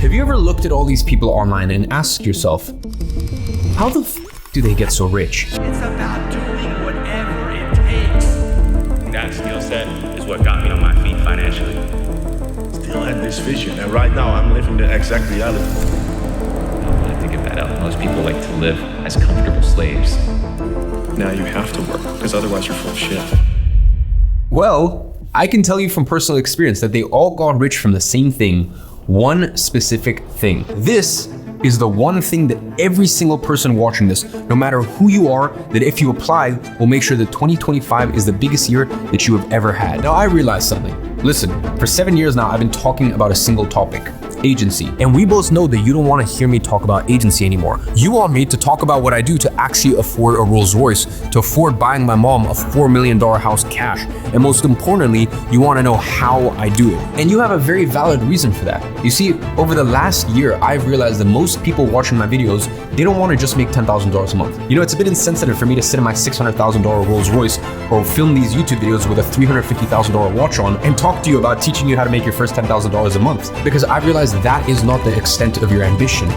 Have you ever looked at all these people online and asked yourself, how the do they get so rich? It's about doing whatever it takes. That skill set is what got me on my feet financially. Still had this vision, and right now I'm living the exact reality. When I think about it, most people like to live as comfortable slaves. Now you have to work, because otherwise you're full of shit. Well, I can tell you from personal experience that they all got rich from the same thing, one specific thing. This is the one thing that every single person watching this, no matter who you are, that if you apply, will make sure that 2025 is the biggest year that you have ever had. Now, I realized something. Listen, for 7 years now, I've been talking about a single topic, agency. And we both know that you don't want to hear me talk about agency anymore. You want me to talk about what I do to actually afford a Rolls Royce, to afford buying my mom a $4 million house cash. And most importantly, you want to know how I do it. And you have a very valid reason for that. You see, over the last year, I've realized that most people watching my videos, they don't want to just make $10,000 a month. You know, it's a bit insensitive for me to sit in my $600,000 Rolls Royce or film these YouTube videos with a $350,000 watch on and talk to you about teaching you how to make your first $10,000 a month, because I realized that is not the extent of your ambition.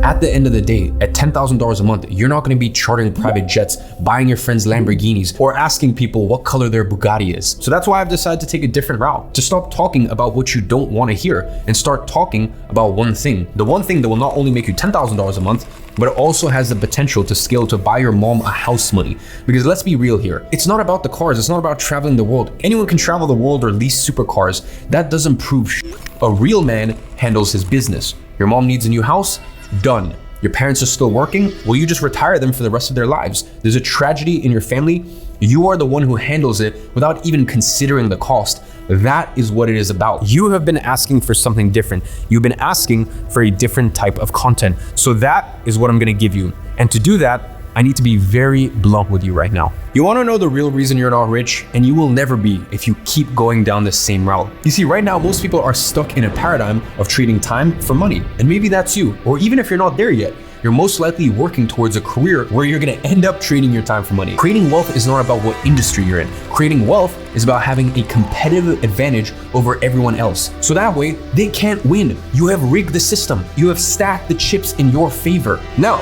At the end of the day, at $10,000 a month, you're not going to be chartering private jets, buying your friends Lamborghinis, or asking people what color their Bugatti is. So that's why I've decided to take a different route, to stop talking about what you don't want to hear and start talking about one thing. The one thing that will not only make you $10,000 a month, but it also has the potential to scale to buy your mom a house money. Because let's be real here, it's not about the cars, it's not about traveling the world. Anyone can travel the world or lease supercars. That doesn't prove shit. A real man handles his business. Your mom needs a new house? Done. Your parents are still working? Well, you just retire them for the rest of their lives. There's a tragedy in your family? You are the one who handles it without even considering the cost. That is what it is about. You have been asking for something different. You've been asking for a different type of content. So that is what I'm gonna give you. And to do that, I need to be very blunt with you right now. You wanna know the real reason you're not rich? And you will never be if you keep going down the same route. You see, right now, most people are stuck in a paradigm of trading time for money. And maybe that's you. Or even if you're not there yet, you're most likely working towards a career where you're gonna end up trading your time for money. Creating wealth is not about what industry you're in. Creating wealth is about having a competitive advantage over everyone else. So that way, they can't win. You have rigged the system. You have stacked the chips in your favor. Now,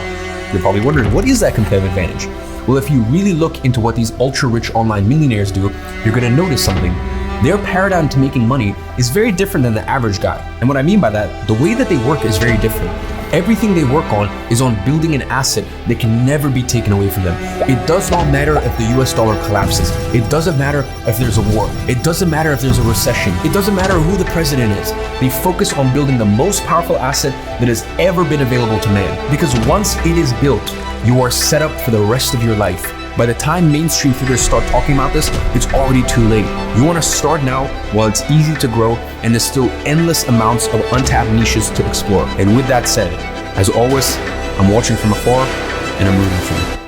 you're probably wondering, what is that competitive advantage? Well, if you really look into what these ultra-rich online millionaires do, you're gonna notice something. Their paradigm to making money is very different than the average guy. And what I mean by that, the way that they work is very different. Everything they work on is on building an asset that can never be taken away from them. It does not matter if the US dollar collapses. It doesn't matter if there's a war. It doesn't matter if there's a recession. It doesn't matter who the president is. They focus on building the most powerful asset that has ever been available to man. Because once it is built, you are set up for the rest of your life. By the time mainstream figures start talking about this, it's already too late. You want to start now while it's easy to grow and there's still endless amounts of untapped niches to explore. And with that said, as always, I'm watching from afar and I'm rooting for you.